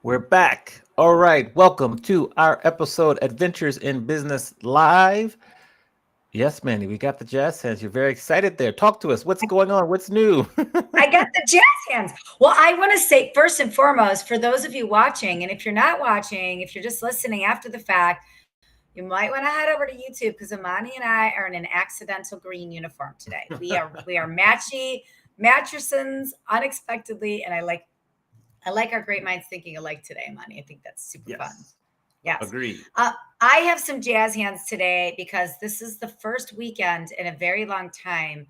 We're back. All right. Welcome to our episode, Adventures in Business Live. Yes, Manny, we got the jazz hands. You're very excited there. Talk to us. What's going on? What's new? I got the jazz hands. Well, I want to say first and foremost, for those of you watching, and if you're not watching, if you're just listening after the fact, you might want to head over to YouTube because Amani and I are in an accidental green uniform today. We are matchy mattressons unexpectedly, and I like our great minds thinking alike today, Amani. I think that's super fun. Yes. Agreed. I have some jazz hands today because this is the first weekend in a very long time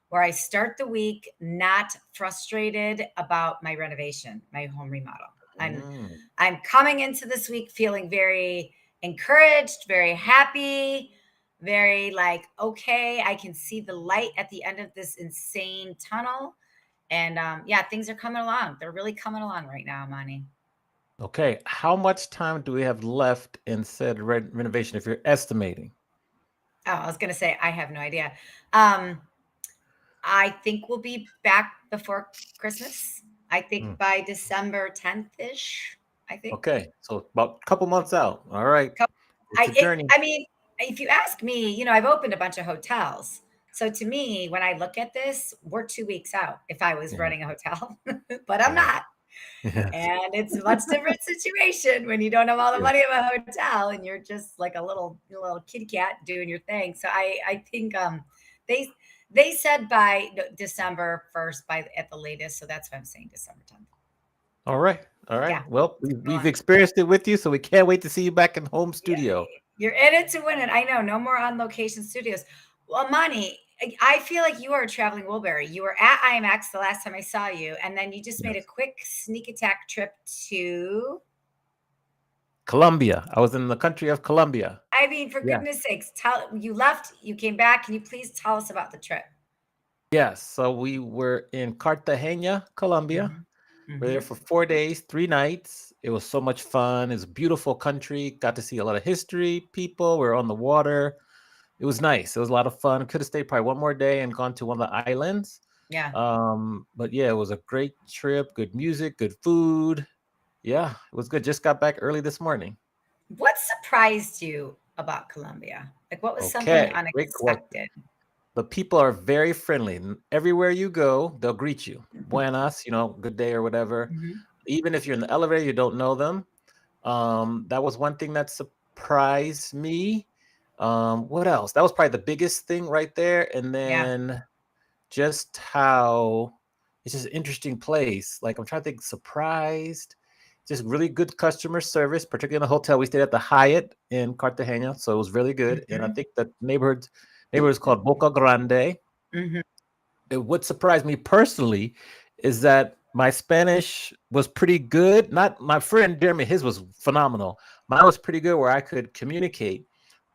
where I start the week not frustrated about my renovation, my home remodel. I'm coming into this week feeling very encouraged, very happy, very like, okay, I can see the light at the end of this insane tunnel. And things are coming along. They're really coming along right now, Amani. Okay. How much time do we have left in said renovation if you're estimating? Oh, I was going to say, I have no idea. I think we'll be back before Christmas. I think by December 10th-ish, I think. Okay. So about a couple months out. All right. I mean, if you ask me, I've opened a bunch of hotels. So to me, when I look at this, we're 2 weeks out if I was running a hotel, but I'm not. Yes. And it's a much different situation when you don't have all the money of a hotel and you're just like a little kitty cat doing your thing. So I think they said by December 1st at the latest. So that's why I'm saying December 10th. All right. Yeah. Well, we've experienced it with you, so we can't wait to see you back in home studio. You're in it to win it. I know. No more on location studios. Well, Amani, I feel like you are a traveling Wilbury. You were at IMAX the last time I saw you, and then you just made a quick sneak attack trip to Colombia. I was in the country of Colombia. I mean, for goodness sakes, you left, you came back. Can you please tell us about the trip? Yes. So we were in Cartagena, Colombia. We were there for 4 days, 3 nights. It was so much fun. It's a beautiful country. Got to see a lot of history, people. We were on the water. It was nice. It was a lot of fun. Could have stayed probably one more day and gone to one of the islands. Yeah. But yeah, it was a great trip. Good music, good food. Yeah, it was good. Just got back early this morning. What surprised you about Colombia? Like, what was something unexpected? The people are very friendly. Everywhere you go, they'll greet you. Buenas, good day or whatever. Even if you're in the elevator, you don't know them. That was one thing that surprised me. What else? That was probably the biggest thing right there. And then just how it's just an interesting place. Like, I'm trying to think, surprised. Just really good customer service, particularly in the hotel. We stayed at the Hyatt in Cartagena, so it was really good. And I think the neighborhood is called Boca Grande. What surprised me personally is that my Spanish was pretty good. Not my friend Jeremy, his was phenomenal. Mine was pretty good where I could communicate.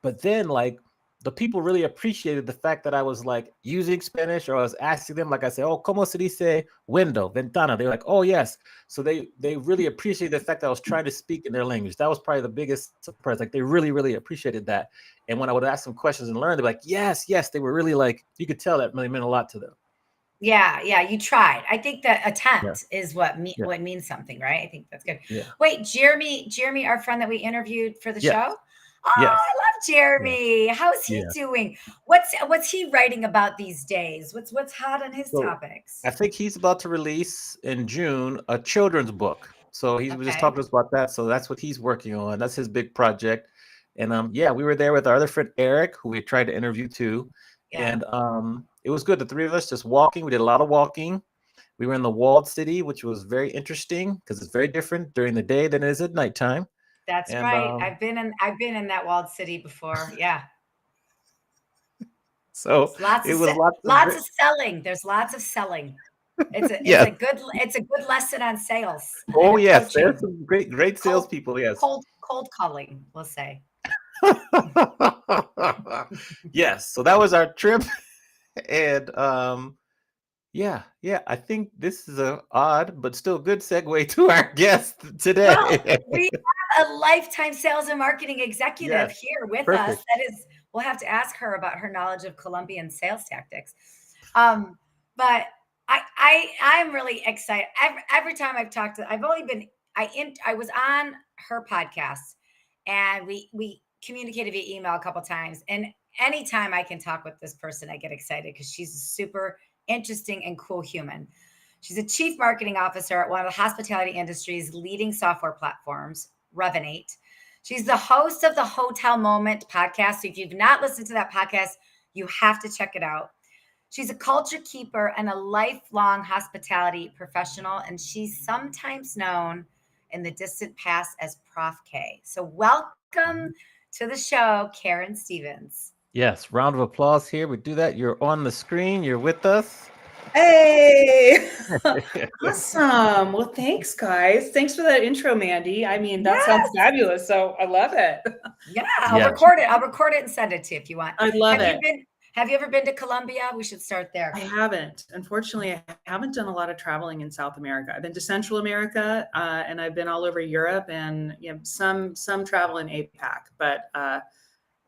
But then, like, the people really appreciated the fact that I was like using Spanish, or I was asking them, like I say, oh, ¿cómo se dice window, ventana? They're like, oh, yes. So they really appreciated the fact that I was trying to speak in their language. That was probably the biggest surprise. Like, they really, really appreciated that. And when I would ask them questions and learn, they're like, yes, yes. They were really like, you could tell that really meant a lot to them. Yeah, yeah, you tried. I think that Yeah, attempt is yeah, what means something, right? I think that's good. yeah, Wait, Jeremy, our friend that we interviewed for the yes, show. Oh, yes, I love yeah, Jeremy. How's he yeah. doing? What's he writing about these days? What's hot on his So topics? I think he's about to release in June a children's book. So he was just Okay. talking to us about that. So that's what he's working on. That's his big project. And yeah, we were there with our other friend Eric, who we tried to interview too. Yeah, And it was good. The three of us just walking. We did a lot of walking. We were in the walled city, which was very interesting because it's very different during the day than it is at nighttime. that's And right. I've been in that walled city before. Yeah. so It's lots it of was lots of lots of selling. There's lots of selling. yes. It's a good lesson on sales and Oh yes, there's approaching. some great Cold salespeople. Yes. cold calling, we'll say. Yes, so that was our trip. And yeah, yeah, I think this is a odd but still good segue to our guest Well, today. we have a lifetime sales and marketing executive Yes, here with us. perfect. That is, we'll have to ask her about her knowledge of Colombian sales tactics. Um, but I'm really excited. Every time I've talked to, I've only been I was on her podcast, and we communicated via email a couple times. And anytime I can talk with this person, I get excited because she's a super interesting and cool human. She's a chief marketing officer at one of the hospitality industry's leading software platforms, Revinate. She's the host of the Hotel Moment podcast. So if you've not listened to that podcast, you have to check it out. She's a culture keeper and a lifelong hospitality professional, and she's sometimes known in the distant past as Prof K. So welcome to the show, Karen Stevens. Yes, round of applause here. We do that. You're on the screen. You're with us. Hey, awesome. Well, thanks, guys. Thanks for that intro, Mandy. I mean, that sounds Yes. fabulous. So I love it. Yeah, I'll Yeah. record it. I'll record it and send it to you if you want. I love Have you it. been have you ever been to Colombia? We should start there. I haven't. Unfortunately, I haven't done a lot of traveling in South America. I've been to Central America, and I've been all over Europe, and some travel in APAC, but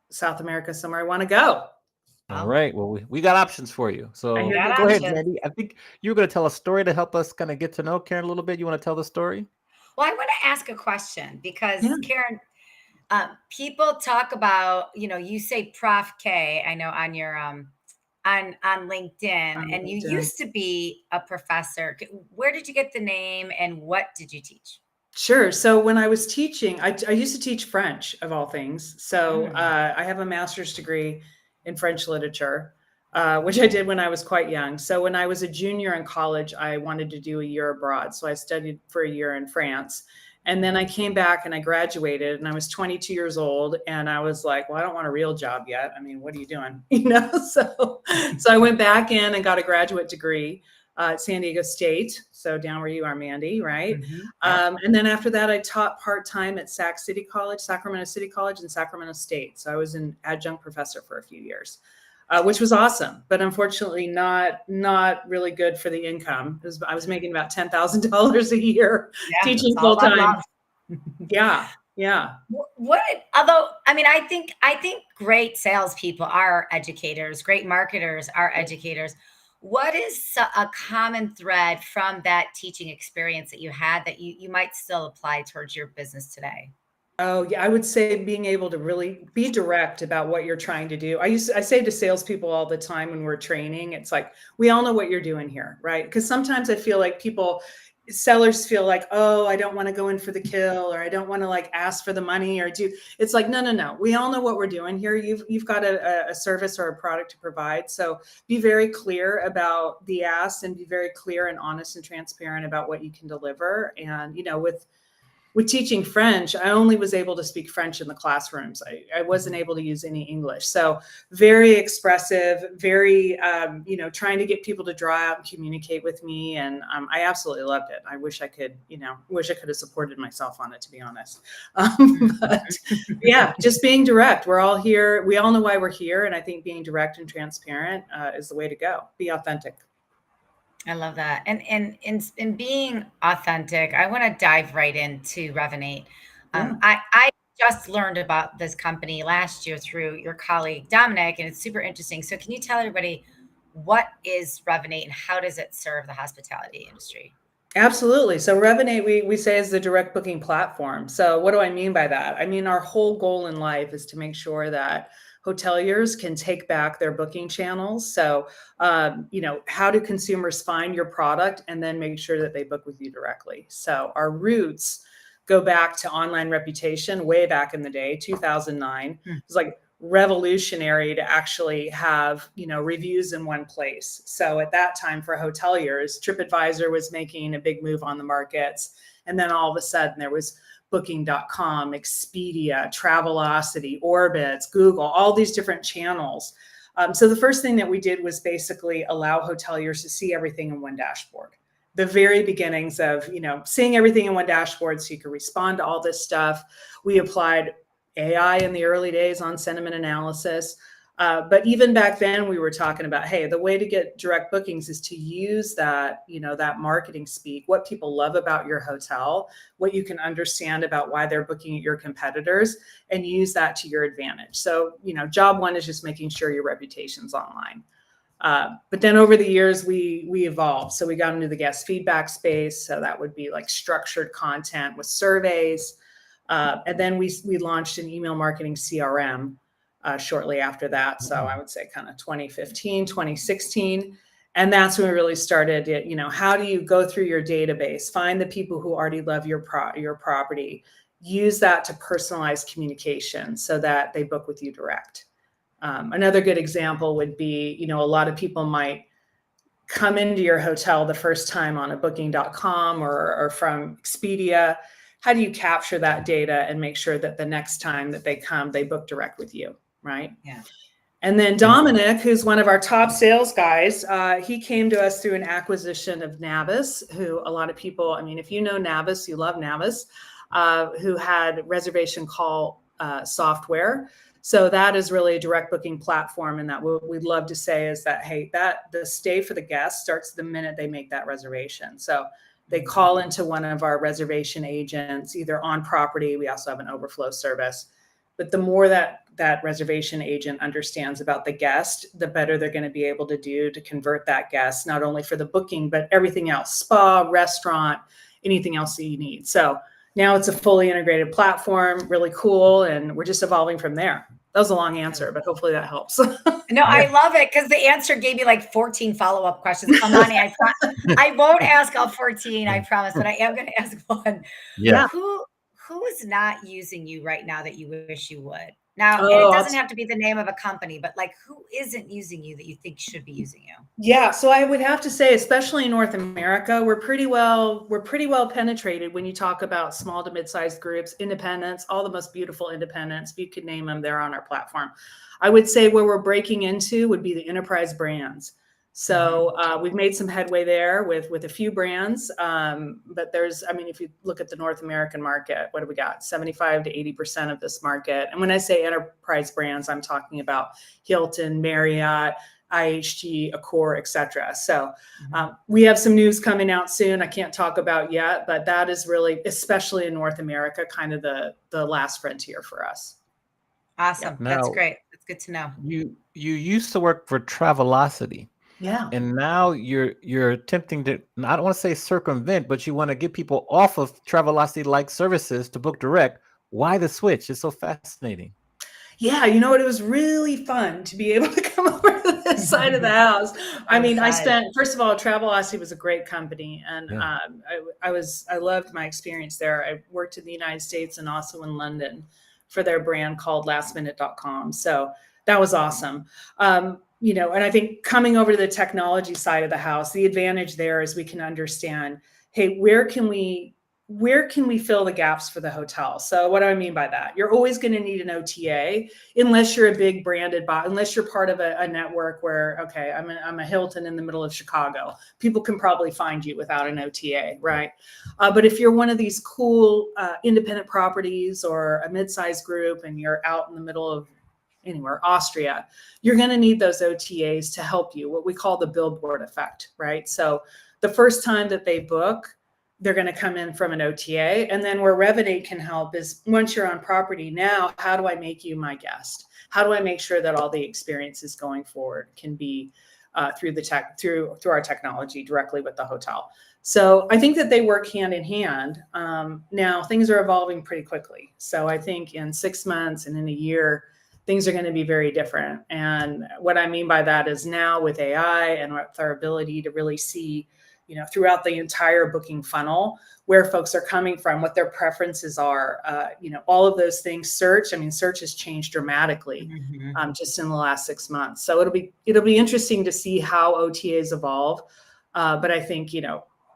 South America is somewhere I want to go. All Well, right. Well, we got options for you. I So hear got go ahead, good. options. Mandy. I think you were going to tell a story to help us kind of get to know Karen a little bit. You want to tell the story? Well, I want to ask a question Yeah, because Karen, people talk about, you say Prof K, I know on your on LinkedIn, on and you LinkedIn. used to be a professor. Where did you get the name and what did you teach? Sure. So when I was teaching, I used to teach French of all things. So Mm. I have a master's degree in French literature, which I did when I was quite young. So when I was a junior in college, I wanted to do a year abroad. So I studied for a year in France. And then I came back and I graduated and I was 22 years old. And I was like, well, I don't want a real job yet. I mean, what are you doing? So I went back in and got a graduate degree at San Diego State. So down where you are, Mandy, right? Yep. And then after that, I taught part-time at Sacramento City College and Sacramento State. So I was an adjunct professor for a few years, which was awesome, but unfortunately not really good for the income. I was making about $10,000 a year Yeah, it's teaching all full about time. love. Yeah, yeah. What, although, I mean, I think great salespeople are educators, great marketers are educators. What is a common thread from that teaching experience that you had that you might still apply towards your business today? Oh, yeah, I would say being able to really be direct about what you're trying to do. I say to salespeople all the time when we're training, it's like, we all know what you're doing here, right? Because sometimes I feel like sellers feel like, oh, I don't want to go in for the kill, or I don't want to like ask for the money or do. It's like, no. We all know what we're doing here. You've got a service or a product to provide. So be very clear about the ask and be very clear and honest and transparent about what you can deliver. And, with teaching French, I only was able to speak French in the classrooms. I wasn't able to use any English. So very expressive, very, trying to get people to draw out and communicate with me. And I absolutely loved it. I wish I could, have supported myself on it, to be honest. But yeah, just being direct. We're all here. We all know why we're here. And I think being direct and transparent is the way to go. Be authentic. I love that. And in being authentic, I want to dive right into Revinate. I just learned about this company last year through your colleague Dominic, and it's super interesting. So can you tell everybody what is Revinate and how does it serve the hospitality industry? Absolutely. So Revinate, we say, is the direct booking platform. So what do I mean by that? I mean, our whole goal in life is to make sure that hoteliers can take back their booking channels. So, how do consumers find your product and then make sure that they book with you directly? So our roots go back to online reputation way back in the day, 2009. It was like revolutionary to actually have, reviews in one place. So at that time for hoteliers, TripAdvisor was making a big move on the markets. And then all of a sudden there was Booking.com, Expedia, Travelocity, Orbitz, Google, all these different channels. So the first thing that we did was basically allow hoteliers to see everything in one dashboard. The very beginnings of, seeing everything in one dashboard so you could respond to all this stuff. We applied AI in the early days on sentiment analysis. But even back then we were talking about, hey, the way to get direct bookings is to use that, that marketing speak, what people love about your hotel, what you can understand about why they're booking at your competitors, and use that to your advantage. So, job one is just making sure your reputation's online. But then over the years, we evolved. So we got into the guest feedback space. So that would be like structured content with surveys. And then we launched an email marketing CRM shortly after that. So I would say kind of 2015, 2016. And that's when we really started it. How do you go through your database, find the people who already love your property, use that to personalize communication so that they book with you direct. Another good example would be, a lot of people might come into your hotel the first time on a Booking.com or from Expedia. How do you capture that data and make sure that the next time that they come, they book direct with you, right? Yeah. And then Dominic, who's one of our top sales guys, he came to us through an acquisition of Navis, who a lot of people, if you know Navis, you love Navis, who had reservation call software. So that is really a direct booking platform. And that what we'd love to say is that, hey, the stay for the guest starts the minute they make that reservation. So they call into one of our reservation agents, either on property. We also have an overflow service. But the more that reservation agent understands about the guest, the better they're going to be able to do to convert that guest, not only for the booking, but everything else, spa, restaurant, anything else that you need. So now it's a fully integrated platform, really cool. And we're just evolving from there. That was a long answer, but hopefully that helps. No, I love it because the answer gave me like 14 follow-up questions. Amani, I won't ask all 14, I promise, but I am going to ask one. Yeah. Who is not using you right now that you wish you would? Now, and it doesn't have to be the name of a company, but like who isn't using you that you think should be using you? Yeah, so I would have to say, especially in North America, we're pretty well penetrated when you talk about small to mid-sized groups, independents, all the most beautiful independents. If you could name them, they're on our platform. I would say where we're breaking into would be the enterprise brands. So we've made some headway there with a few brands, but there's, if you look at the North American market, what do we got? 75 to 80% of this market. And when I say enterprise brands, I'm talking about Hilton, Marriott, IHG, Accor, et cetera. So we have some news coming out soon. I can't talk about yet, but that is really, especially in North America, kind of the last frontier for us. Awesome. Now, that's great. That's good to know. You used to work for Travelocity. Yeah. And now you're attempting to, I don't want to say circumvent, but you want to get people off of Travelocity-like services to book direct. Why the switch? It's so fascinating. Yeah, it was really fun to be able to come over to this side of the house. I spent, first of all, Travelocity was a great company. And Yeah. I loved my experience there. I worked in the United States and also in London for their brand called lastminute.com. So that was awesome. And I think coming over to the technology side of the house, the advantage there is we can understand, hey, where can we where can we fill the gaps for the hotel? So what do I mean by that? You're always going to need an OTA unless you're a big branded bot, unless you're part of a network where, okay, I'm a Hilton in the middle of Chicago. People can probably find you without an OTA, right? But if you're one of these cool independent properties or a mid-sized group and you're out in the middle of anywhere, Austria, you're going to need those OTAs to help you, what we call the billboard effect, right? So the first time that they book, they're going to come in from an OTA. And then where Revinate can help is once you're on property, now, how do I make you my guest? How do I make sure that all the experiences going forward can be through the tech, through our technology directly with the hotel? So I think that they work hand in hand. Now things are evolving pretty quickly. So I think in 6 months and in a year, things are going to be very different. And what I mean by that is now with AI and with our ability to really see, throughout the entire booking funnel, where folks are coming from, what their preferences are, all of those things. Search has changed dramatically just in the last 6 months. So it'll be interesting to see how OTAs evolve. But I think,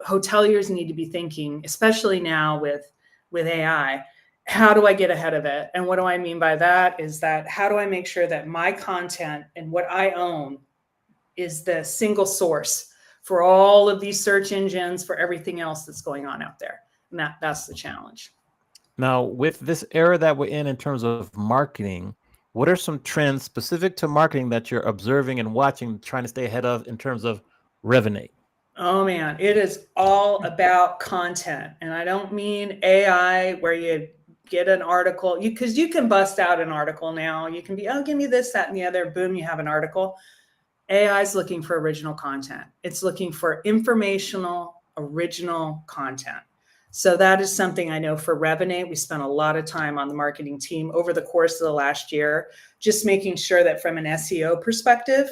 hoteliers need to be thinking, especially now with AI, how do I get ahead of it? And what do I mean by that is that how do I make sure that my content and what I own is the single source for all of these search engines, for everything else that's going on out there? And that's the challenge. Now, with this era that we're in terms of marketing, what are some trends specific to marketing that you're observing and watching, trying to stay ahead of in terms of Revinate? Oh man, it is all about content. And I don't mean AI where you get an article, because you can bust out an article now. You can be, oh, give me this, that, and the other. Boom, you have an article. AI is looking for original content. It's looking for informational, original content. So that is something I know for Revinate. We spent a lot of time on the marketing team over the course of the last year, just making sure that from an SEO perspective,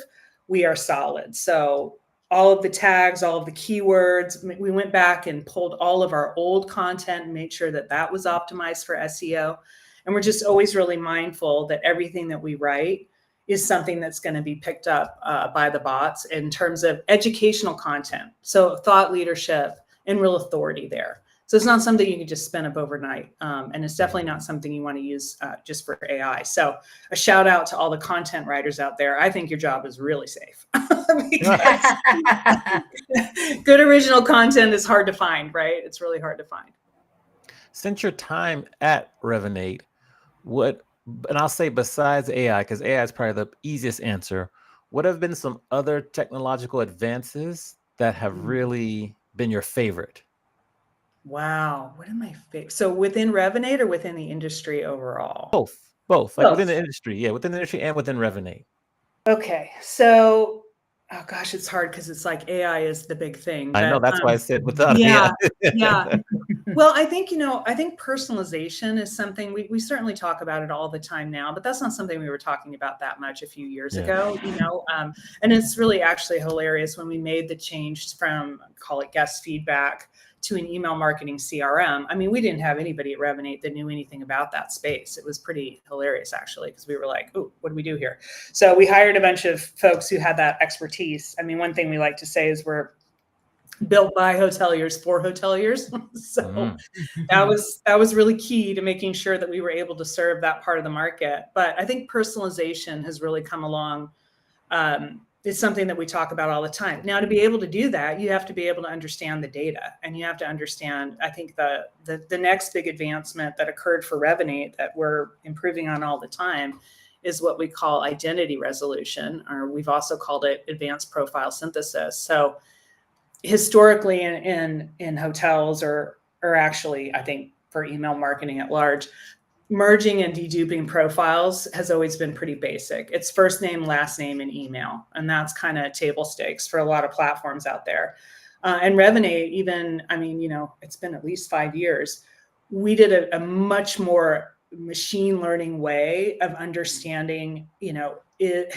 we are solid. So all of the tags, all of the keywords, we went back and pulled all of our old content and made sure that that was optimized for SEO. And we're just always really mindful that everything that we write is something that's going to be picked up by the bots in terms of educational content. So thought leadership and real authority there. So it's not something you can just spin up overnight. And it's definitely not something you want to use just for AI. So a shout out to all the content writers out there. I think your job is really safe. Because good original content is hard to find, right? It's really hard to find. Since your time at Revinate, and I'll say besides AI, because AI is probably the easiest answer, what have been some other technological advances that have really been your favorite? Wow. What am I favorite? So within Revinate or within the industry overall? Both. Like within the industry. Yeah, within the industry and within Revinate. Okay. So, oh gosh, it's hard because it's like AI is the big thing. I know, that's why I said without yeah, AI. yeah. Well, I think personalization is something we certainly talk about it all the time now, but that's not something we were talking about that much a few years ago, and it's really actually hilarious when we made the change from, call it guest feedback, to an email marketing CRM. I mean, we didn't have anybody at Revinate that knew anything about that space. It was pretty hilarious, actually, because we were like, oh, what do we do here? So we hired a bunch of folks who had that expertise. I mean, one thing we like to say is we're built by hoteliers for hoteliers. So that was really key to making sure that we were able to serve that part of the market. But I think personalization has really come along. It's something that we talk about all the time. Now, to be able to do that, you have to be able to understand the data, and you have to understand, I think the next big advancement that occurred for Revinate that we're improving on all the time is what we call identity resolution, or we've also called it advanced profile synthesis. So historically in hotels or actually, I think for email marketing at large, merging and deduping profiles has always been pretty basic. It's first name, last name, and email. And that's kind of table stakes for a lot of platforms out there. And Revinate, even, it's been at least 5 years. We did a much more machine learning way of understanding,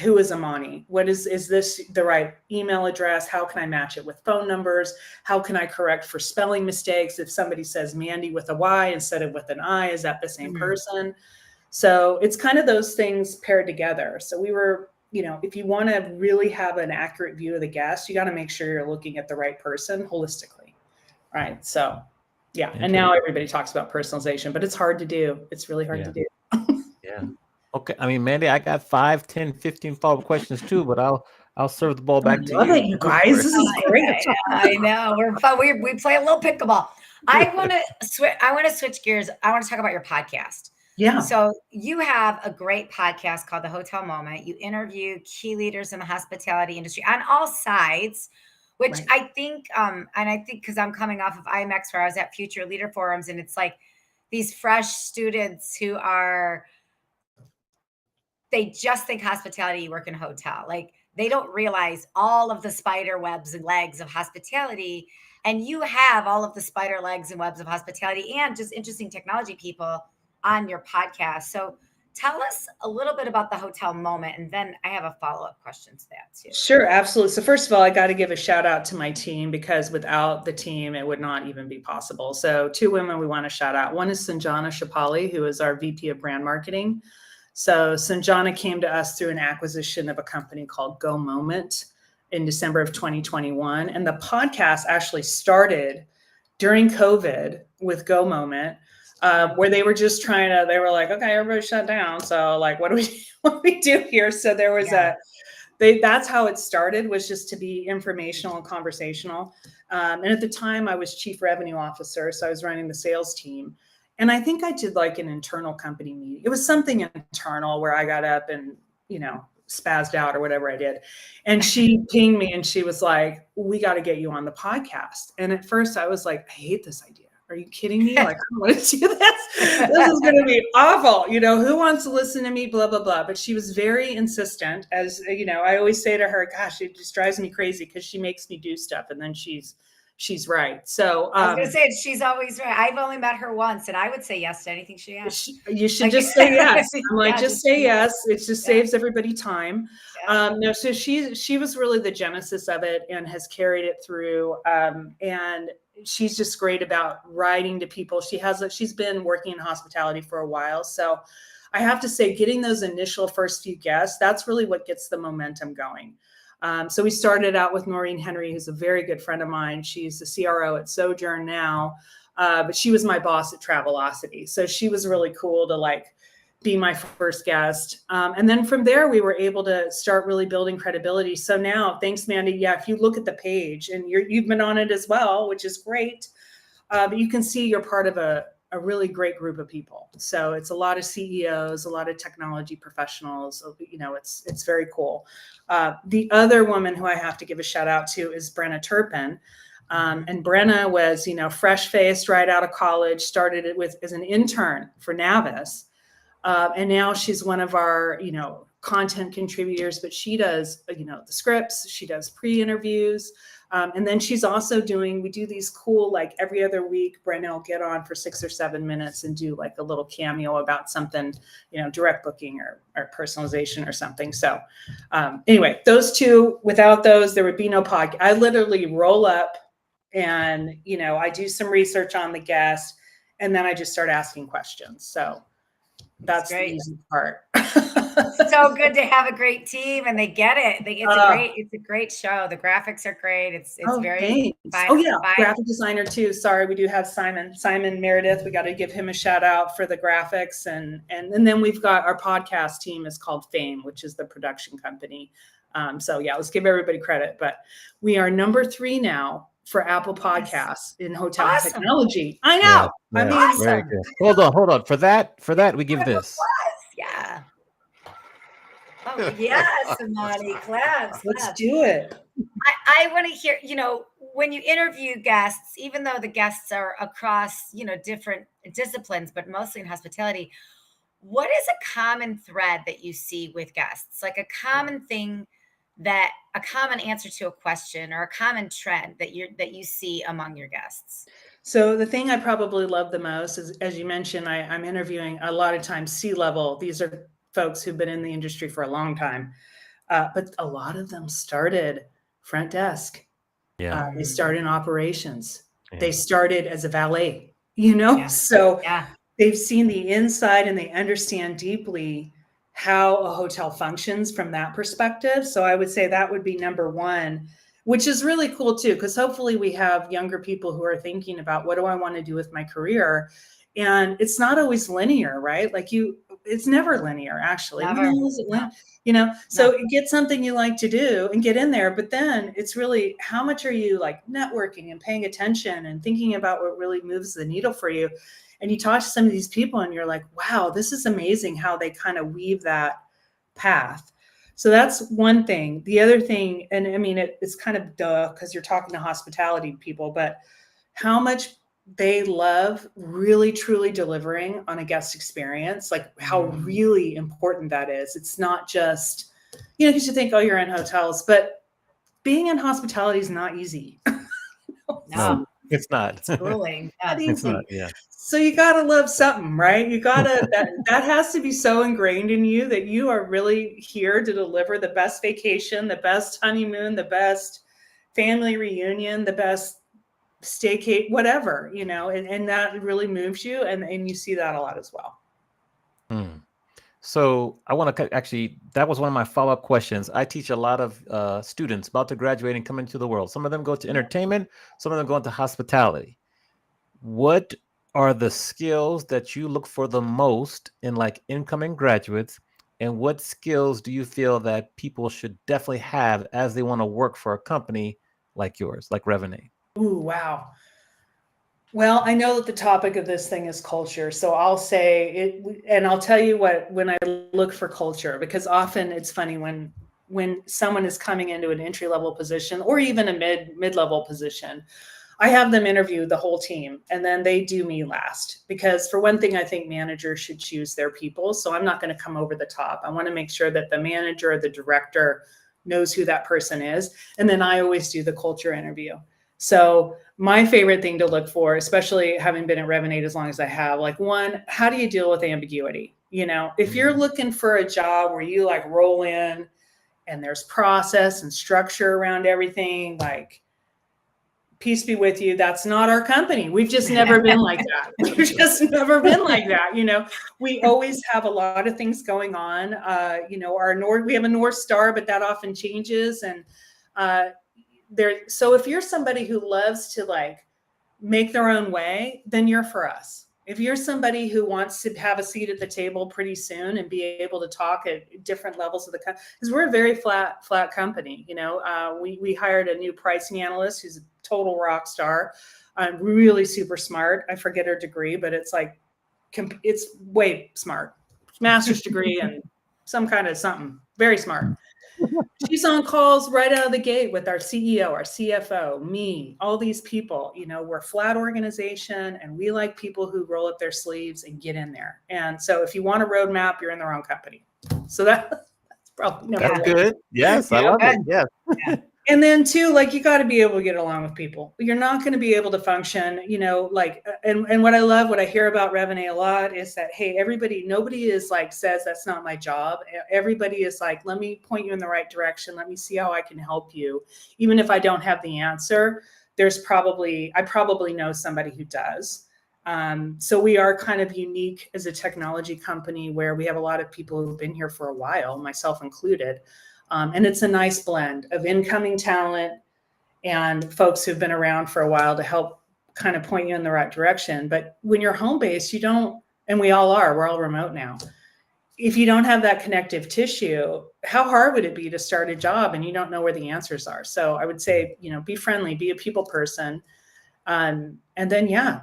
who is Amani? Is this the right email address? How can I match it with phone numbers? How can I correct for spelling mistakes? If somebody says Mandy with a Y instead of with an I, is that the same person? So it's kind of those things paired together. So we were, if you want to really have an accurate view of the guest, you got to make sure you're looking at the right person holistically. Right. So Yeah. And now everybody talks about personalization, but it's hard to do. It's really hard to do. Yeah. Okay. I mean, Mandy, I got 5, 10, 15 follow-up questions too, but I'll serve the ball back to love you. it, you guys. This is great. I know. We're fun. We play a little pickleball. I want to switch gears. I want to talk about your podcast. Yeah. So you have a great podcast called The Hotel Moment. You interview key leaders in the hospitality industry on all sides, which Right. I think, and I think because I'm coming off of IMEX where I was at Future Leader Forums, and it's like these fresh students who they just think hospitality, you work in a hotel. Like they don't realize all of the spider webs and legs of hospitality. And you have all of the spider legs and webs of hospitality and just interesting technology people on your podcast. So tell us a little bit about The Hotel Moment. And then I have a follow-up question to that too. Sure, absolutely. So first of all, I got to give a shout out to my team, because without the team, it would not even be possible. So 2 women we want to shout out. One is Sanjana Shapali, who is our VP of brand marketing. So Sanjana came to us through an acquisition of a company called Go Moment in December of 2021. And the podcast actually started during COVID with Go Moment, where they were just they were like, okay, everybody shut down. So like, what do we do here? So there was that's how it started, was just to be informational and conversational. And at the time I was chief revenue officer. So I was running the sales team. And I think I did like an internal company meeting. It was something internal where I got up and, spazzed out or whatever I did. And she pinged me and she was like, we got to get you on the podcast. And at first I was like, I hate this idea. Are you kidding me? Like, I don't want to do this. This is going to be awful. Who wants to listen to me? Blah, blah, blah. But she was very insistent. As I always say to her, gosh, it just drives me crazy because she makes me do stuff. And then she's right. So I was going to say, she's always right. I've only met her once, and I would say yes to anything she asks. You should just say yes. I'm like, just say yes. It just saves everybody time. No, so she was really the genesis of it and has carried it through. And she's just great about writing to people. She's been working in hospitality for a while. So I have to say, getting those initial first few guests, that's really what gets the momentum going. So we started out with Noreen Henry, who's a very good friend of mine. She's the CRO at Sojourn now, but she was my boss at Travelocity. So she was really cool to be my first guest. And then from there, we were able to start really building credibility. So now, thanks, Mandy. Yeah, if you look at the page, and you've been on it as well, which is great, but you can see you're part of a really great group of people. So it's a lot of CEOs, a lot of technology professionals. It's very cool. The other woman who I have to give a shout out to is Brenna Turpin. And Brenna was, fresh-faced right out of college, started it as an intern for Navis. And now she's one of our, content contributors, but she does, the scripts, she does pre-interviews. And then she's also we do these cool, every other week, Brenna will get on for 6 or 7 minutes and do a little cameo about something, direct booking or personalization or something. So anyway, those two, without those, there would be no podcast. I literally roll up and, I do some research on the guest, and then I just start asking questions. So that's the easy part. So good to have a great team, and they get it. It's a great show. The graphics are great. It's very fine. Oh yeah, graphic designer too. Sorry, we do have Simon Meredith. We got to give him a shout out for the graphics, and then we've got our podcast team is called Fame, which is the production company. So yeah, let's give everybody credit. But we are number 3 now for Apple Podcasts in hotel technology. I know. Yeah, awesome. Very good. Hold on. For that, we give this. Yeah. Oh yes, Amani, claps. Let's do it. I want to hear, when you interview guests, even though the guests are across, different disciplines, but mostly in hospitality, what is a common thread that you see with guests? Like a common thing, a common answer to a question, or a common trend that you see among your guests? So the thing I probably love the most is, as you mentioned, I'm interviewing a lot of times C-level. These are folks who've been in the industry for a long time. But a lot of them started front desk. Yeah. They started in operations. Yeah. They started as a valet, So they've seen the inside and they understand deeply how a hotel functions from that perspective. So I would say that would be number one. which is really cool too, because hopefully we have younger people who are thinking about, what do I want to do with my career? And it's not always linear, right? Like it's never linear, actually. Never. When is it so get something you like to do and get in there. But then it's really, how much are you like networking and paying attention and thinking about what really moves the needle for you? And you talk to some of these people and you're like, wow, this is amazing how they kind of weave that path. So that's one thing. The other thing, and I mean, it's kind of duh, because you're talking to hospitality people, but how much they love really truly delivering on a guest experience, like how really important that is. It's not just, because you think, oh, you're in hotels, but being in hospitality is not easy. No, it's not. It's grueling. Not It's easy. not, yeah. So you got to love something, right? You got to, that has to be so ingrained in you that you are really here to deliver the best vacation, the best honeymoon, the best family reunion, the best staycation, whatever, and that really moves you. And you see that a lot as well. So I want to actually, that was one of my follow-up questions. I teach a lot of students about to graduate and come into the world. Some of them go to entertainment, some of them go into hospitality. What are the skills that you look for the most in like incoming graduates? And what skills do you feel that people should definitely have as they want to work for a company like yours, like Revinate? Ooh, wow. Well, I know that the topic of this thing is culture. So I'll say it, and I'll tell you what, when I look for culture, because often it's funny when someone is coming into an entry-level position or even a mid-level position, I have them interview the whole team and then they do me last, because for one thing, I think managers should choose their people. So I'm not going to come over the top. I want to make sure that the manager or the director knows who that person is. And then I always do the culture interview. So my favorite thing to look for, especially having been at Revinate as long as I have, like, one, how do you deal with ambiguity? If you're looking for a job where you like roll in and there's process and structure around everything, like, peace be with you, that's not our company. We've just never been like that. We've just never been like that. We always have a lot of things going on. We have a North Star, but that often changes. And so if you're somebody who loves to like make their own way, then you're for us. If you're somebody who wants to have a seat at the table pretty soon and be able to talk at different levels of the company, because we're a very flat company. We hired a new pricing analyst who's a total rock star, really super smart. I forget her degree, but it's like, it's way smart, master's degree and some kind of something, very smart. She's on calls right out of the gate with our CEO, our CFO, me, all these people. We're a flat organization and we like people who roll up their sleeves and get in there. And so if you want a roadmap, you're in the wrong company. So that's probably number one. That's good. Yes, I love it. Yes. And then two, like, you got to be able to get along with people. You're not going to be able to function, and what I love, what I hear about Revinate a lot is that, hey, nobody is like, says that's not my job. Everybody is like, let me point you in the right direction. Let me see how I can help you. Even if I don't have the answer, I probably know somebody who does. So we are kind of unique as a technology company where we have a lot of people who've been here for a while, myself included. And it's a nice blend of incoming talent and folks who've been around for a while to help kind of point you in the right direction. But when you're home-based, you don't, and we're all remote now. If you don't have that connective tissue, how hard would it be to start a job and you don't know where the answers are? So I would say, be friendly, be a people person. And then,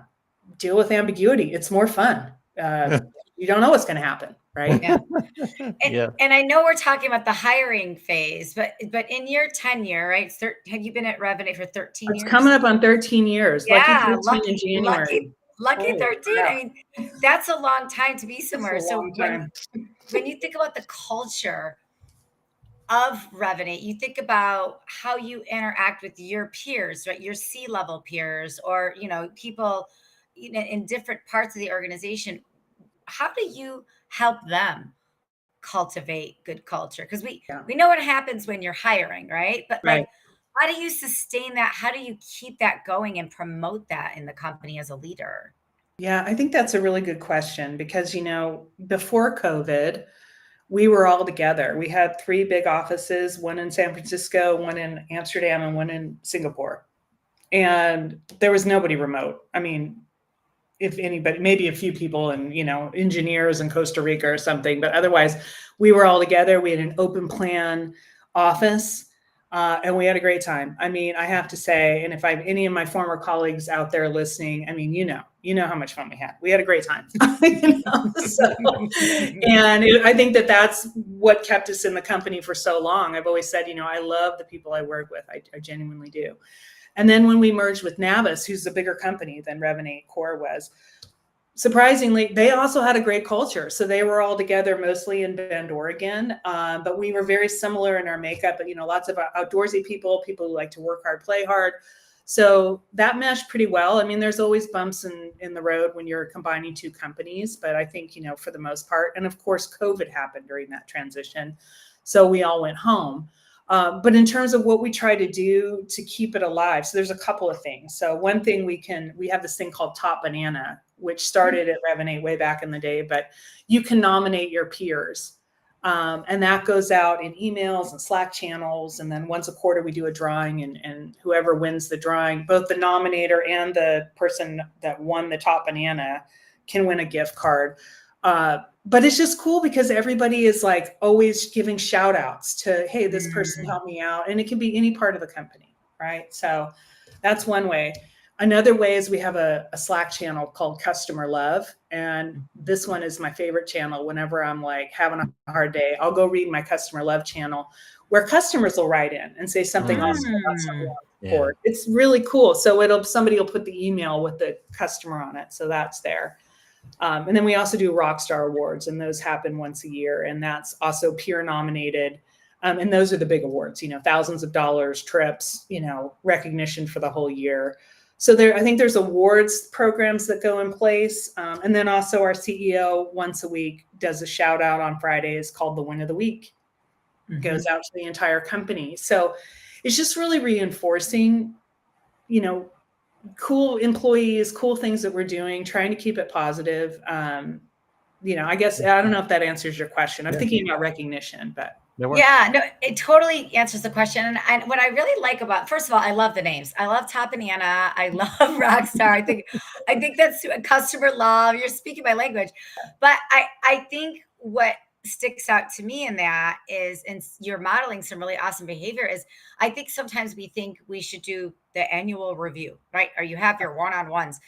deal with ambiguity. It's more fun. You don't know what's going to happen. Right. Yeah. And I know we're talking about the hiring phase, but in your tenure, right? Have you been at Revinate for 13 years? It's coming up on 13 years. Yeah, lucky in January. Lucky 13. Yeah. I mean, that's a long time to be somewhere. So when you think about the culture of Revinate, you think about how you interact with your peers, right? Your C-level peers, or people in different parts of the organization. How do you help them cultivate good culture? Because we know what happens when you're hiring, right? But like, how do you sustain that? How do you keep that going and promote that in the company as a leader? Yeah, I think that's a really good question because, before COVID, we were all together. We had 3 big offices, one in San Francisco, one in Amsterdam, and one in Singapore. And there was nobody remote. I mean, if anybody, maybe a few people and, engineers in Costa Rica or something, but otherwise we were all together. We had an open plan office, and we had a great time. I mean, I have to say, and if I have any of my former colleagues out there listening, I mean, you know how much fun we had. We had a great time. I think that's what kept us in the company for so long. I've always said, I love the people I work with. I genuinely do. And then when we merged with Navis, who's a bigger company than Revinate Core was, surprisingly, they also had a great culture. So they were all together mostly in Bend, Oregon. But we were very similar in our makeup, but, lots of outdoorsy people who like to work hard, play hard. So that meshed pretty well. I mean, there's always bumps in the road when you're combining 2 companies, but I think, for the most part, and of course, COVID happened during that transition. So we all went home. But in terms of what we try to do to keep it alive, so there's a couple of things. So one thing we have this thing called Top Banana, which started at Revinate way back in the day, but you can nominate your peers. And that goes out in emails and Slack channels. And then once a quarter, we do a drawing, and whoever wins the drawing, both the nominator and the person that won the Top Banana can win a gift card. But it's just cool because everybody is like always giving shout outs to, hey, this person helped me out. And it can be any part of the company, right? So that's one way. Another way is we have a Slack channel called Customer Love. And this one is my favorite channel. Whenever I'm like having a hard day, I'll go read my Customer Love channel where customers will write in and say something awesome about something on the board. It's really cool. So somebody will put the email with the customer on it. So that's there. And then we also do Rockstar Awards, and those happen once a year. And that's also peer nominated. And those are the big awards, thousands of dollars, trips, recognition for the whole year. So I think there's awards programs that go in place. And then also our CEO once a week does a shout out on Fridays called the Win of the Week. It goes out to the entire company. So it's just really reinforcing, cool employees, cool things that we're doing, trying to keep it positive. I guess, I don't know if that answers your question. I'm thinking about recognition, but. Yeah, no, it totally answers the question. And what I really like about, first of all, I love the names. I love Top Banana. I love Rockstar. I think that's a Customer Love. You're speaking my language. But I think what sticks out to me in that is, and you're modeling some really awesome behavior, is I think sometimes we think we should do the annual review, right? Or you have your one-on-ones.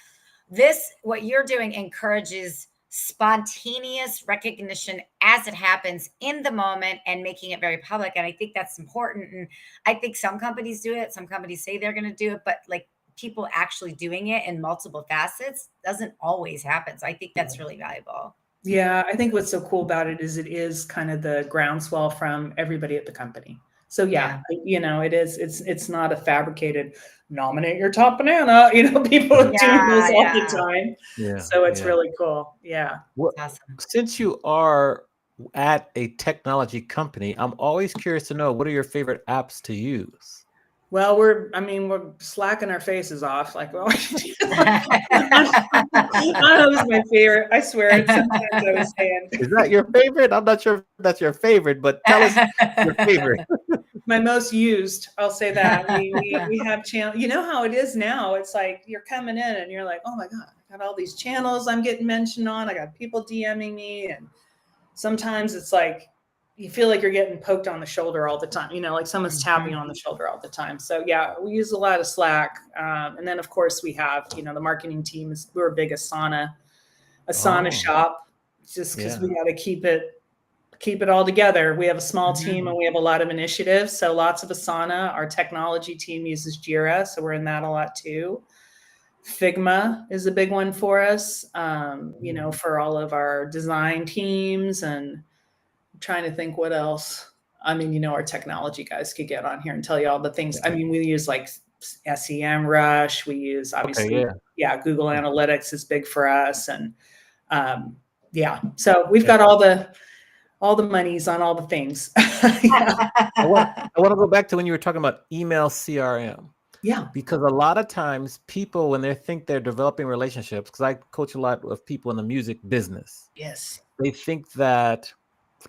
What you're doing encourages spontaneous recognition as it happens in the moment and making it very public. And I think that's important. And I think some companies do it. Some companies say they're going to do it, but like people actually doing it in multiple facets doesn't always happen. So I think that's really valuable. Yeah, I think what's so cool about it is kind of the groundswell from everybody at the company. So it is, it's not a fabricated nominate your top banana, people are doing this all the time. Yeah. So it's really cool. Yeah. Awesome. Since you are at a technology company, I'm always curious to know, what are your favorite apps to use? Well, we're slacking our faces off. Like, well, that was my favorite. I swear. Sometimes I was saying, is that your favorite? I'm not sure if that's your favorite, but tell us your favorite. My most used, I'll say that. We have channel. You know how it is now. It's like you're coming in and you're like, oh my God, I got all these channels I'm getting mentioned on. I got people DMing me, and sometimes it's like you feel like you're getting poked on the shoulder all the time, like someone's tapping on the shoulder all the time. So yeah, we use a lot of Slack. And then of course we have, the marketing team we're a big Asana shop, just because we got to keep it all together. We have a small team and we have a lot of initiatives. So lots of Asana. Our technology team uses Jira. So we're in that a lot too. Figma is a big one for us, for all of our design teams, and trying to think what else. I mean, our technology guys could get on here and tell you all the things. I mean, we use like SEM Rush. We use obviously, Google Analytics is big for us. And so we've got all the monies on all the things. I want to go back to when you were talking about email CRM. Yeah. Because a lot of times people, when they think they're developing relationships, because I coach a lot of people in the music business. Yes. They think that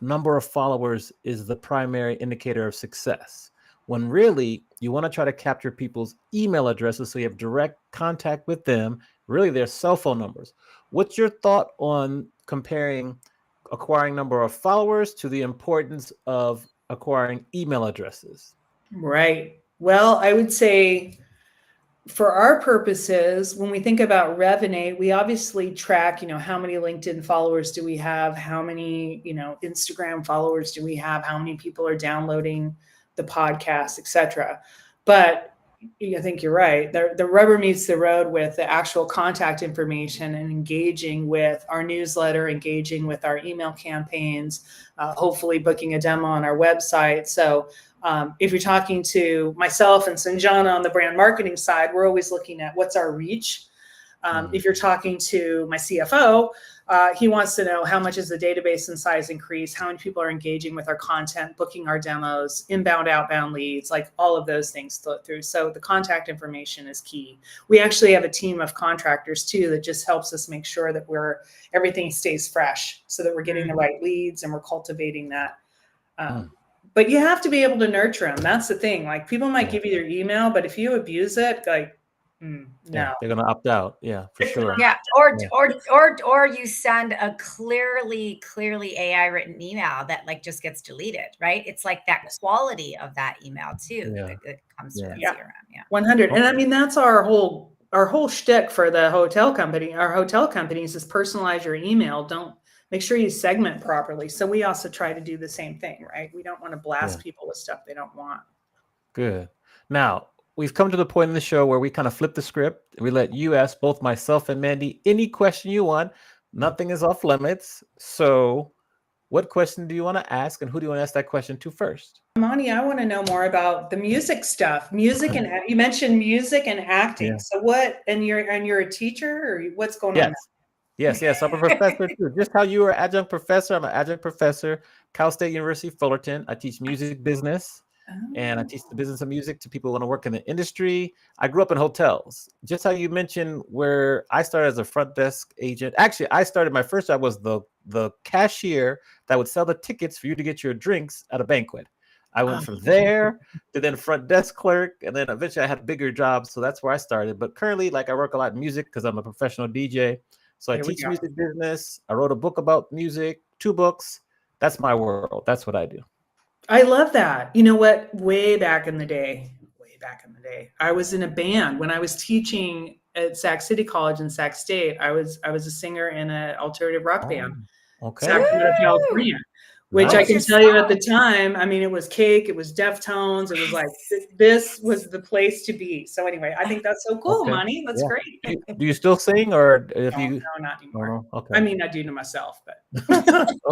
number of followers is the primary indicator of success, when really you want to try to capture people's email addresses so you have direct contact with them, really their cell phone numbers. What's your thought on comparing acquiring number of followers to the importance of acquiring email addresses? Right. Well, I would say for our purposes, when we think about Revinate, we obviously track, how many LinkedIn followers do we have? How many, Instagram followers do we have? How many people are downloading the podcast, et cetera. But I think you're right. The rubber meets the road with the actual contact information and engaging with our newsletter, engaging with our email campaigns, hopefully booking a demo on our website. So if you're talking to myself and Sanjana on the brand marketing side, we're always looking at what's our reach. If you're talking to my CFO, he wants to know how much is the database and size increase, how many people are engaging with our content, booking our demos, inbound, outbound leads, like all of those things flow through. So the contact information is key. We actually have a team of contractors too that just helps us make sure that everything stays fresh so that we're getting the right leads and we're cultivating that. But you have to be able to nurture them. That's the thing. Like people might give you their email, but if you abuse it, like, no, they're gonna opt out. Yeah, for sure. Yeah, or you send a clearly AI written email that like just gets deleted, right? It's like that quality of that email too that comes from CRM. Yeah, 100. And I mean that's our whole shtick for the hotel company. Our hotel companies is personalize your email. Don't make sure you segment properly. So we also try to do the same thing, right? We don't want to blast people with stuff they don't want. Good. Now, we've come to the point in the show where we kind of flip the script. We let you ask both myself and Mandy any question you want. Nothing is off limits. So what question do you want to ask, and who do you want to ask that question to first? Amani, I want to know more about the music stuff. Music and you mentioned music and acting. So what? And you're a teacher, or what's going on? Yes. I'm a professor too. Just how you are adjunct professor, I'm an adjunct professor, Cal State University, Fullerton. I teach music business, and I teach the business of music to people who want to work in the industry. I grew up in hotels. Just how you mentioned where I started as a front desk agent. Actually, I started, my first job was the cashier that would sell the tickets for you to get your drinks at a banquet. I went from there to then front desk clerk, and then eventually I had bigger jobs. So that's where I started. But currently, like, I work a lot in music because I'm a professional DJ. So I teach music business. I wrote a book about music, 2 books. That's my world. That's what I do. I love that. You know what? Way back in the day, I was in a band when I was teaching at Sac City College in Sac State. I was a singer in an alternative rock band, Sacramento, California. Which I can tell you at the time, I mean, it was Cake, it was Deftones, it was like, this was the place to be. So anyway, I think that's so cool, Monty. That's great. Do you still sing, or if no, not anymore. Okay. I mean, I do to myself, but.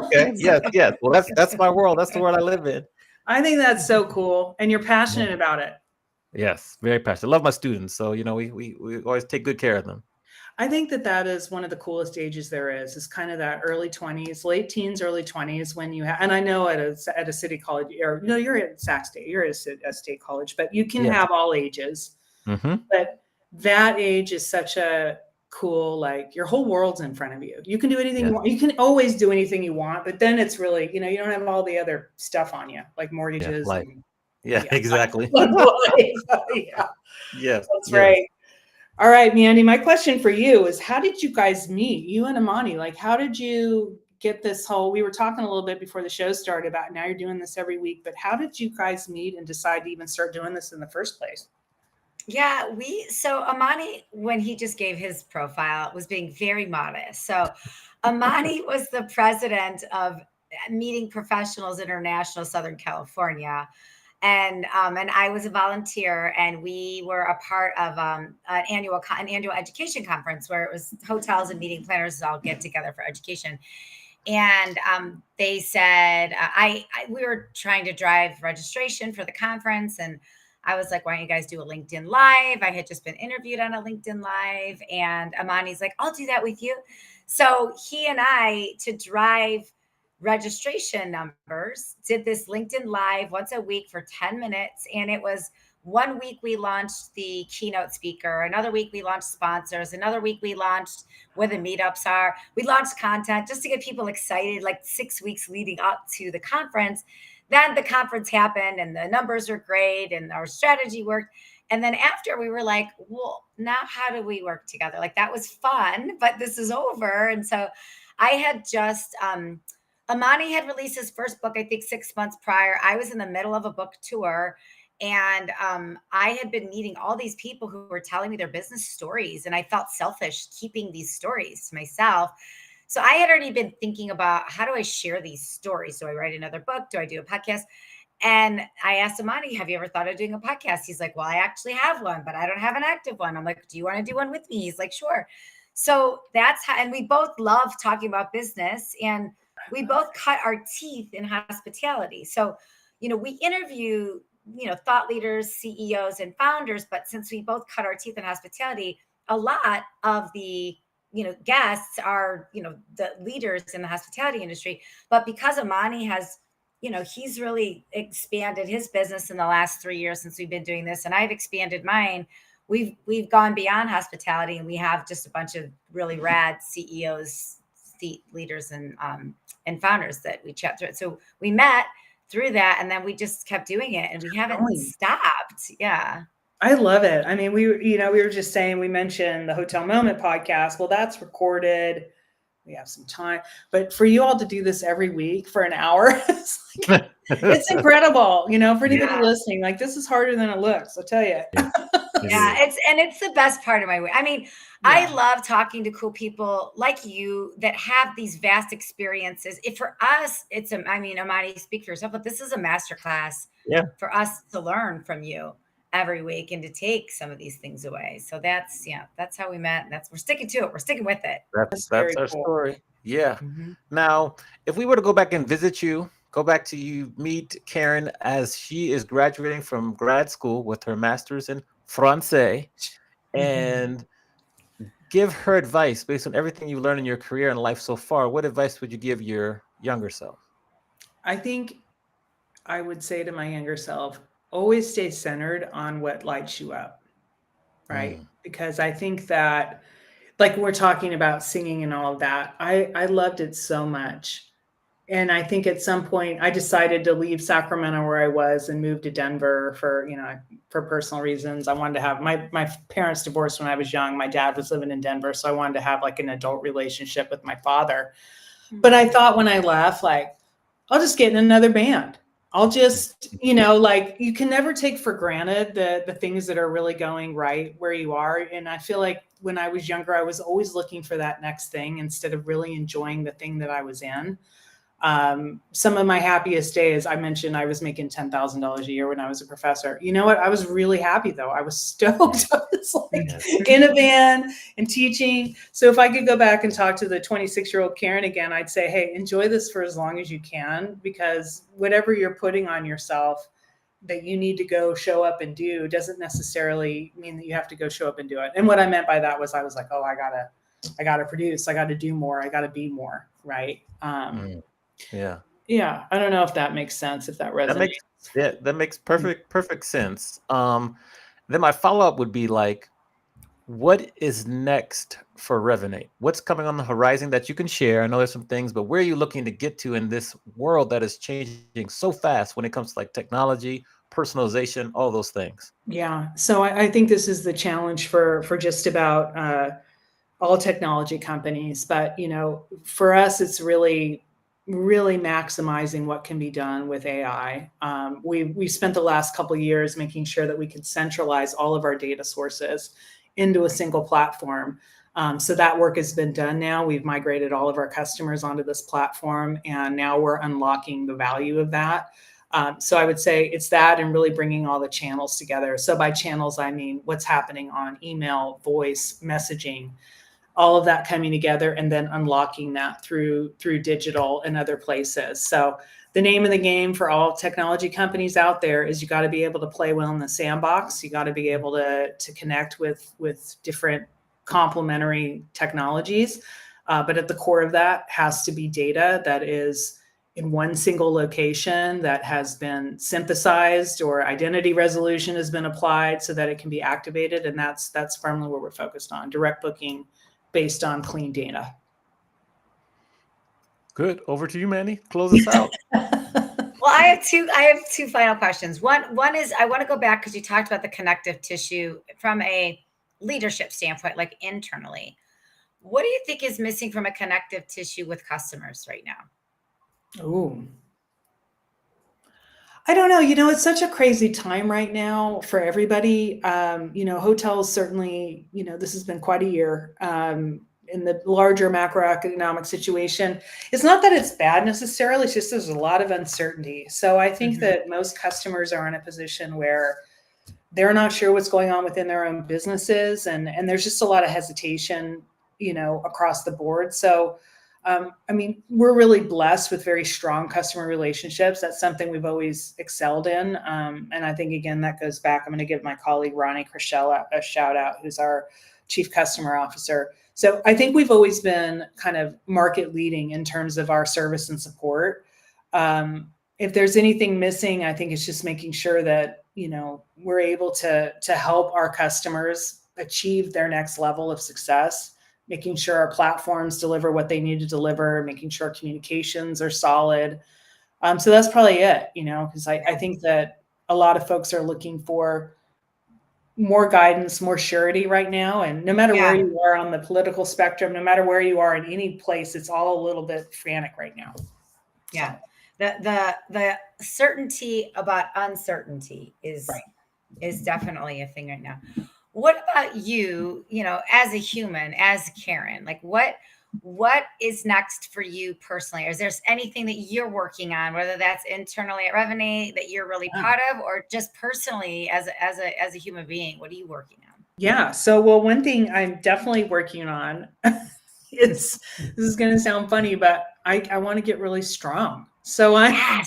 Okay. Yes. Well, that's my world. That's the world I live in. I think that's so cool. And you're passionate about it. Yes, very passionate. I love my students. So, we always take good care of them. I think that is one of the coolest ages there is kind of that early 20s, late teens, early 20s when you have, and I know at a city college, or you're at Sac State, you're at a state college, but you can have all ages. But that age is such a cool, like your whole world's in front of you. You can do anything you want. You can always do anything you want, but then it's really, you don't have all the other stuff on you, like mortgages. Exactly. Yes, that's right. All right, Mandy, my question for you is, how did you guys meet, you and Amani? Like, how did you get this whole, we were talking a little bit before the show started about now you're doing this every week, but how did you guys meet and decide to even start doing this in the first place? Yeah, so Amani, when he just gave his profile, was being very modest. So Amani was the president of Meeting Professionals International, Southern California. And I was a volunteer, and we were a part of an annual education conference where it was hotels and meeting planners all get together for education. And they said, we were trying to drive registration for the conference, and I was like, why don't you guys do a LinkedIn Live? I had just been interviewed on a LinkedIn Live, and Amani's like, I'll do that with you. So he and I, to drive registration numbers, did this LinkedIn Live once a week for 10 minutes. And it was 1 week we launched the keynote speaker, another week we launched sponsors, another week we launched where the meetups are. We launched content just to get people excited, like 6 weeks leading up to the conference. Then the conference happened and the numbers were great and our strategy worked. And then after we were like, well, now how do we work together? Like that was fun, but this is over. And so I had just, Amani had released his first book, I think 6 months prior. I was in the middle of a book tour. And I had been meeting all these people who were telling me their business stories. And I felt selfish keeping these stories to myself. So I had already been thinking about how do I share these stories? Do I write another book? Do I do a podcast? And I asked Amani, have you ever thought of doing a podcast? He's like, well, I actually have one, but I don't have an active one. I'm like, do you want to do one with me? He's like, sure. So that's how, and we both love talking about business and we both cut our teeth in hospitality. So, we interview, thought leaders, CEOs, and founders, but since we both cut our teeth in hospitality, a lot of the guests are, the leaders in the hospitality industry. But because Amani has, he's really expanded his business in the last 3 years since we've been doing this, and I've expanded mine. We've gone beyond hospitality, and we have just a bunch of really rad CEOs, leaders, and founders that we chat through. So we met through that, and then we just kept doing it, and we haven't stopped. Yeah. I love it. I mean, we were just saying, we mentioned the Hotel Moment podcast. Well, that's recorded. We have some time, but for you all to do this every week for an hour, it's incredible. For anybody listening, like this is harder than it looks. I'll tell you. Yeah, it's the best part of my week. I mean, I love talking to cool people like you that have these vast experiences. If for us, Amani, speak for yourself, but this is a masterclass for us to learn from you every week and to take some of these things away. So that's how we met. And we're sticking to it. We're sticking with it. That's our cool story. Yeah. Mm-hmm. Now, if we were to go back and visit you, go back to you meet Karen as she is graduating from grad school with her master's in Francais, and give her advice based on everything you learned in your career and life so far. What advice would you give your younger self? I think I would say to my younger self, always stay centered on what lights you up, right? Because I think that, like we're talking about singing and all of that, I loved it so much. And I think at some point I decided to leave Sacramento where I was and move to Denver for personal reasons. I wanted to have my parents divorced when I was young. My dad was living in Denver. So I wanted to have like an adult relationship with my father. But I thought when I left, like, I'll just get in another band. I'll just, like you can never take for granted the things that are really going right where you are. And I feel like when I was younger, I was always looking for that next thing instead of really enjoying the thing that I was in. Some of my happiest days, I mentioned I was making $10,000 a year when I was a professor. You know what? I was really happy though. I was stoked. I was like in a band and teaching. So if I could go back and talk to the 26-year-old Karen again, I'd say, hey, enjoy this for as long as you can, because whatever you're putting on yourself that you need to go show up and do doesn't necessarily mean that you have to go show up and do it. And what I meant by that was I was like, oh, I gotta produce. I gotta do more. I gotta be more. Right. Yeah. I don't know if that makes sense, if that resonates. That makes perfect sense. Then my follow-up would be like, what is next for Revinate? What's coming on the horizon that you can share? I know there's some things, but where are you looking to get to in this world that is changing so fast when it comes to like technology, personalization, all those things? Yeah. So I think this is the challenge for just about all technology companies. But, for us, it's really maximizing what can be done with AI. We spent the last couple of years making sure that we could centralize all of our data sources into a single platform. So that work has been done now. We've migrated all of our customers onto this platform, and now we're unlocking the value of that. So I would say it's that and really bringing all the channels together. So by channels, I mean what's happening on email, voice, messaging, all of that coming together and then unlocking that through digital and other places. So the name of the game for all technology companies out there is you got to be able to play well in the sandbox. You got to be able to connect with different complementary technologies. But at the core of that has to be data that is in one single location that has been synthesized, or identity resolution has been applied so that it can be activated. And that's firmly what we're focused on, direct booking based on clean data. Good. Over to you, Manny. Close us out. Well, I have two final questions. One is, I want to go back because you talked about the connective tissue from a leadership standpoint, like internally. What do you think is missing from a connective tissue with customers right now? Oh, I don't know. It's such a crazy time right now for everybody. Hotels certainly, this has been quite a year. In the larger macroeconomic situation, it's not that it's bad necessarily, it's just there's a lot of uncertainty. So I think that most customers are in a position where they're not sure what's going on within their own businesses, and there's just a lot of hesitation, across the board. So we're really blessed with very strong customer relationships. That's something we've always excelled in. And I think, again, that goes back. I'm going to give my colleague, Ronnie Krischel, a shout out, who's our Chief Customer Officer. So I think we've always been kind of market leading in terms of our service and support. If there's anything missing, I think it's just making sure that, we're able to help our customers achieve their next level of success, making sure our platforms deliver what they need to deliver, making sure communications are solid. So that's probably it, because I think that a lot of folks are looking for more guidance, more surety right now. And no matter where you are on the political spectrum, no matter where you are in any place, it's all a little bit frantic right now. Yeah. The certainty about uncertainty is definitely a thing right now. What about you, as a human, as Karen, like what is next for you personally? Is there anything that you're working on, whether that's internally at Revinate that you're really proud of, or just personally as a human being? What are you working on? Yeah. So, one thing I'm definitely working on is, this is going to sound funny, but I want to get really strong. So I'm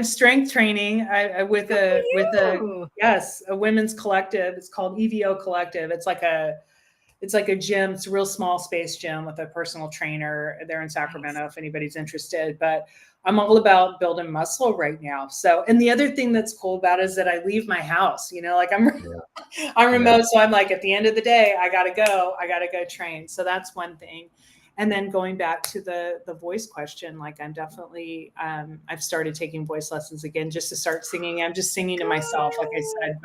strength training with a women's collective. It's called EVO Collective. It's like a gym. It's a real small space gym with a personal trainer. They're in Sacramento if anybody's interested. But I'm all about building muscle right now. So, and the other thing that's cool about it is that I leave my house. I'm remote, so I'm like, at the end of the day, I gotta go train. So that's one thing. And then going back to the voice question, like I'm definitely, I've started taking voice lessons again just to start singing. I'm just singing to myself, like I said,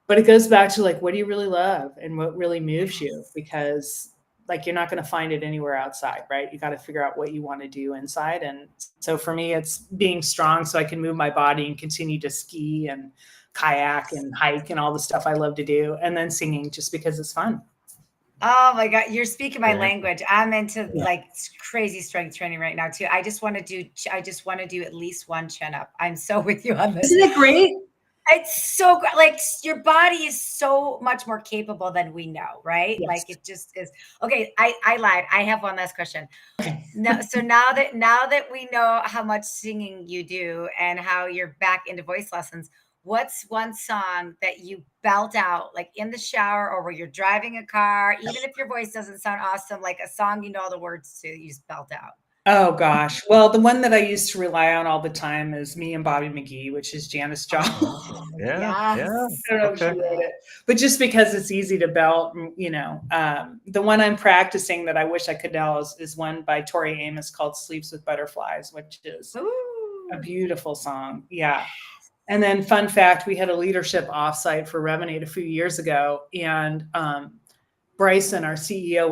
but it goes back to like, what do you really love and what really moves you? Because like, you're not going to find it anywhere outside, right? You got to figure out what you want to do inside. And so for me, it's being strong so I can move my body and continue to ski and kayak and hike and all the stuff I love to do. And then singing just because it's fun. Oh my God, you're speaking my language. I'm into like crazy strength training right now too. I just want to do at least one chin up. I'm so with you on this. Isn't it great? It's so great. Like your body is so much more capable than we know, right? Yes. Like it just is. Okay, I lied. I have one last question. Okay. So now that we know how much singing you do and how you're back into voice lessons, what's one song that you belt out, like in the shower or where you're driving a car, even if your voice doesn't sound awesome, like a song you know all the words to, you just belt out? Oh gosh. Well, the one that I used to rely on all the time is Me and Bobby McGee, which is Janis Joplin. Yeah. I don't know if she wrote it, but just because it's easy to belt, the one I'm practicing that I wish I could know is one by Tori Amos called Sleeps with Butterflies, which is a beautiful song. Yeah. And then fun fact, we had a leadership offsite for Revinate a few years ago. And Bryson, our CEO,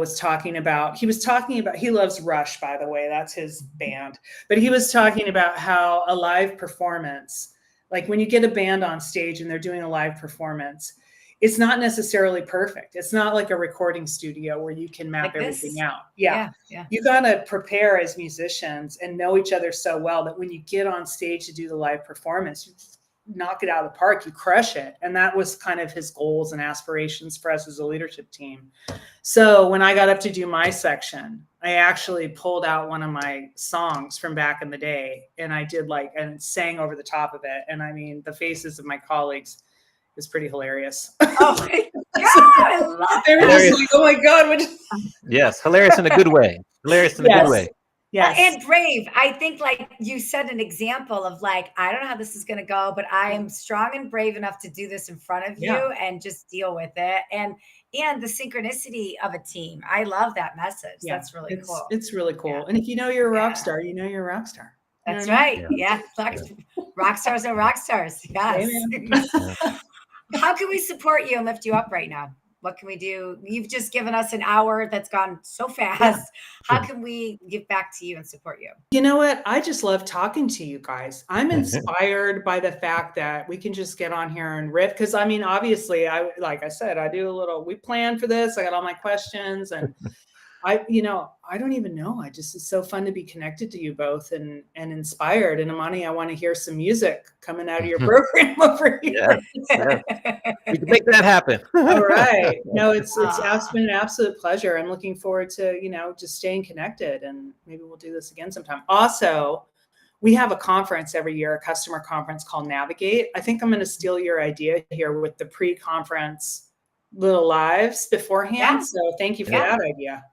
he loves Rush, by the way, that's his band. But he was talking about how a live performance, like when you get a band on stage and they're doing a live performance, it's not necessarily perfect. It's not like a recording studio where you can map everything out. Yeah. You got to prepare as musicians and know each other so well that when you get on stage to do the live performance, you just knock it out of the park, you crush it. And that was kind of his goals and aspirations for us as a leadership team. So when I got up to do my section, I actually pulled out one of my songs from back in the day and I did and sang over the top of it. And I mean, the faces of my colleagues was pretty hilarious. Oh my God, they were just like, oh my God. Yes, hilarious in a good way. Hilarious in a good way. Yes. And brave. I think like you said an example of like, I don't know how this is going to go, but I am strong and brave enough to do this in front of you and just deal with it. And the synchronicity of a team. I love that message. Yeah. That's really cool. It's really cool. Yeah. And if you know you're a rock star, you know you're a rock star. You know That's what I right. mean? Yeah. Rock stars are rock stars. Yes. Amen. How can we support you and lift you up right now? What can we do? You've just given us an hour that's gone so fast. How can we give back to you and support you? You know what? I just love talking to you guys. I'm inspired by the fact that we can just get on here and riff. Cause I mean, obviously, like I said, we planned for this. I got all my questions and I don't even know. It's so fun to be connected to you both and inspired. And Amani, I want to hear some music coming out of your program over here. Yes. We can make that happen. All right. No, it's been an absolute pleasure. I'm looking forward to, just staying connected, and maybe we'll do this again sometime. Also, we have a conference every year, a customer conference called Navigate. I think I'm going to steal your idea here with the pre-conference little lives beforehand. Yeah. So thank you for that idea.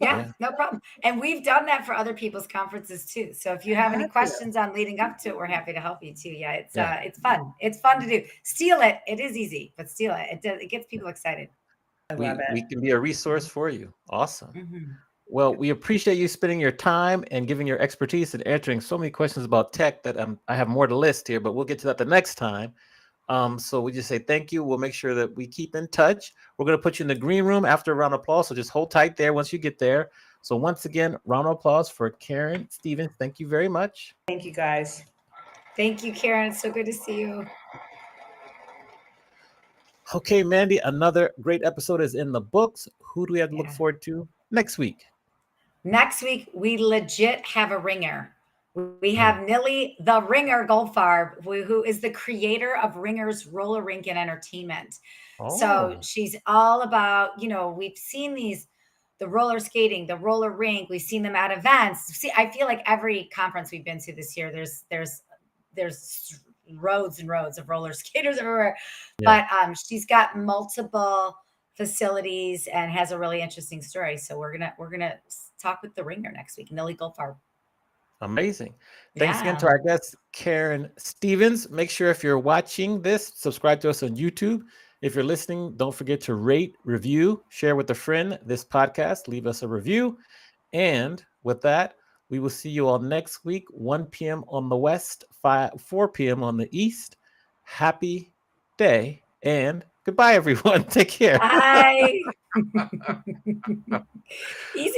Yeah, no problem. And we've done that for other people's conferences too. So if you have any questions on leading up to it, we're happy to help you too. Yeah, it's fun. It's fun to do. Steal it. It is easy, but steal it. It gets people excited. I love it. We can be a resource for you. Awesome. Mm-hmm. Well, we appreciate you spending your time and giving your expertise and answering so many questions about tech that I have more to list here, but we'll get to that the next time. So we just say thank you. We'll make sure that we keep in touch. We're going to put you in the green room after a round of applause. So just hold tight there once you get there. So once again, round of applause for Karen Stevens. Thank you very much. Thank you, guys. Thank you, Karen. It's so good to see you. Okay, Mandy, another great episode is in the books. Who do we have to look forward to next week? Next week, we legit have a ringer. We have Nilly, the Ringer Goldfarb, who is the creator of Ringer's Roller Rink and Entertainment. So she's all about, we've seen the roller skating, the roller rink. We've seen them at events. See, I feel like every conference we've been to this year, there's roads and roads of roller skaters everywhere. Yeah. But she's got multiple facilities and has a really interesting story. So we're gonna talk with the Ringer next week, Nilly Goldfarb. Amazing. Thanks again to our guest, Karen Stevens. Make sure if you're watching this, subscribe to us on YouTube. If you're listening, don't forget to rate, review, share with a friend this podcast, leave us a review. And with that, we will see you all next week, 1 p.m. on the West, 4 p.m. on the East. Happy day and goodbye, everyone. Take care. Bye. Easy.